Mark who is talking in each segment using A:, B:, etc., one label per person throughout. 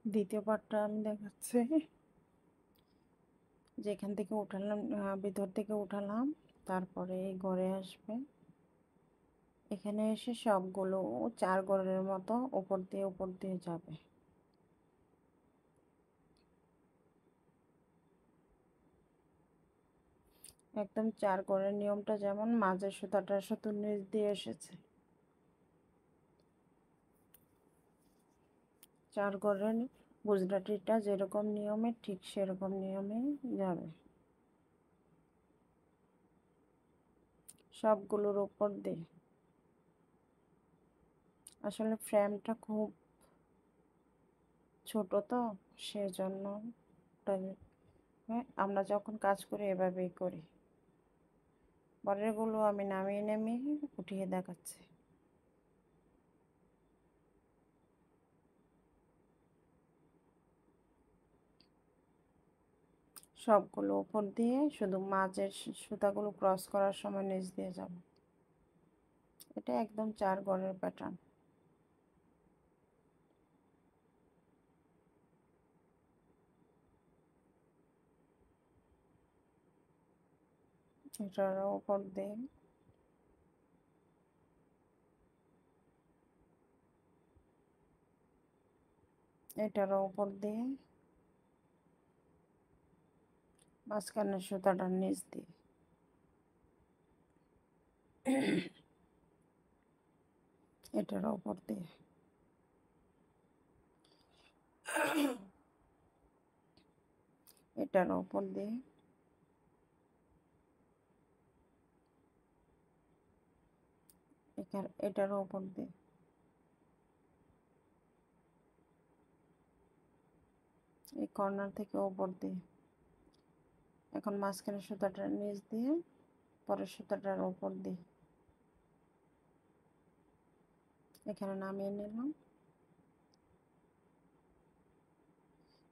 A: দ্বিতীয় পার্টটা আমি দেখাচ্ছি। যেখান থেকে উঠালাম, ভিতর থেকে উঠালাম, তারপরে এই ঘরে আসবে। এখানে এসে সবগুলো 4 ঘরের মতো উপর দিয়ে যাবে। একদম 4 ঘরের নিয়মটা যেমন মাঝের সুতাটা শুধু নিচ দিয়ে এসেছে, 4 ঘরের গুজরাটিটা যেরকম নিয়মে ঠিক সেরকম নিয়মেই যাবে। সবগুলোর উপর দিয়ে আসলে ফ্রেমটা খুব ছোট, তো সেজন্য আমরা যখন কাজ করি এভাবেই করি। পরেরগুলো আমি নামিয়ে নামিয়ে উঠিয়ে দেখাচ্ছি। সবগুলো উপর দিয়ে, শুধু মাঝের সুতাগুলো ক্রস করার সময় নিচ দিয়ে যাব। এটা একদম 4 ঘরের প্যাটার্ন। এটার উপর দিয়ে এটারও উপর দিয়ে মাঝখানের সুতাটার নিচ দিয়ে এটার উপর দিয়ে এটার উপর দিয়ে এটার উপর দিয়ে এই কর্নার থেকে উপর দিয়ে। এখন মাঝখানের সুতাটার নিচ দিয়ে পরের সুতাটার উপর দিয়ে এখানে নামিয়ে নিলাম।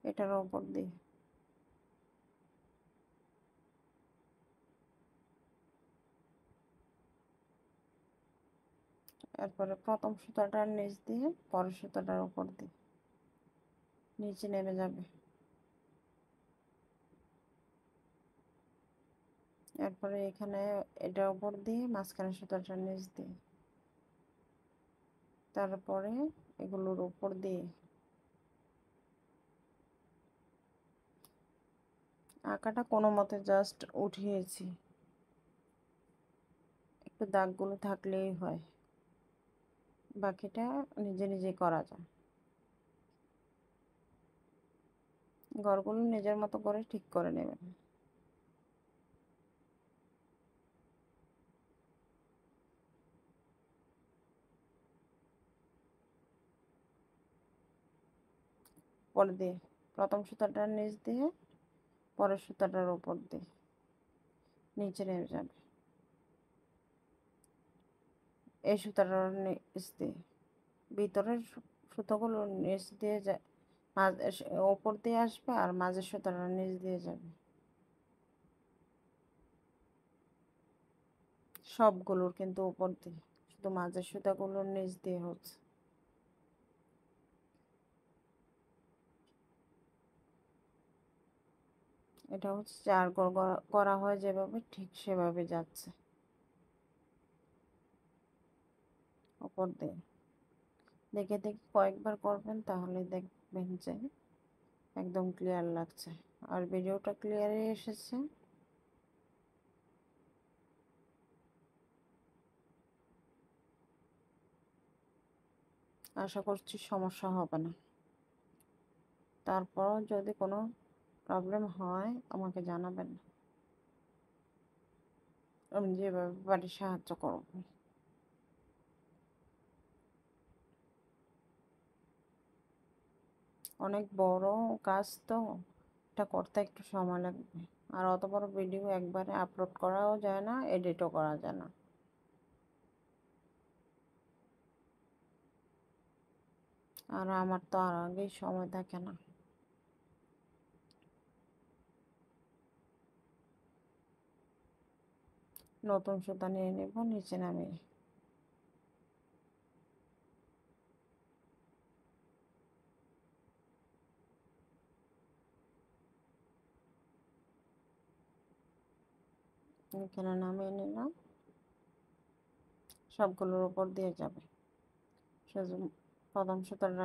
A: এটার উপর দিয়ে এরপরে প্রথম সুতাটার নিচ দিয়ে পরের সুতাটার উপর দিয়ে নিচে নেমে যাবে। এরপরে এখানে এটার উপর দিয়ে মাঝখানের সুতাটার নিচ দিয়ে, তারপরে এগুলোর উপর দিয়ে আঁকাটা কোনো মতে জাস্ট উঠিয়েছি, একটু দাগগুলো থাকলেই হয়, বাকিটা নিজে নিজে করা যায়। ঘরগুলো নিজের মতো করে ঠিক করে নেবেন। পরে দিয়ে প্রথম সুতাটার নিচ দিয়ে পরের সুতাটার উপর দিয়ে নিচে নেমে যাবে। এই সুতাটার নিচ দিয়ে ভিতরের সুতোগুলো নিচ দিয়ে যায়, ওপর দিয়ে আসবে, আর মাঝের সুতাটা নিচ দিয়ে যাবে। সবগুলোর কিন্তু উপর দিয়ে, শুধু মাঝের সুতাগুলোর নিচ দিয়ে হচ্ছে। এটা হচ্ছে 4 করা হয় যেভাবে ঠিক সেভাবে যাচ্ছে উপর দিয়ে। দেখে দেখে কয়েকবার করবেন, তাহলে দেখবেন যে একদম ক্লিয়ার লাগছে আর ভিডিওটা ক্লিয়ারই এসেছে। আশা করছি সমস্যা হবে না। তারপরও যদি কোনো প্রবলেম হয় আমাকে জানাবেন, আমি যেভাবে পারি সাহায্য করব। অনেক বড় কাজ তো, এটা করতে একটু সময় লাগবে। আর অত বড় ভিডিও একবারে আপলোড করাও যায় না, এডিটও করা যায় না। আর আমার তো আর আগেই সময় থাকে না। নতুন সুতা নিয়ে নেব, নিচে নামিয়ে এখানে নামিয়ে নিলাম, সবগুলোর উপর দিয়ে যাবে। শুধু প্রথম সুতাটা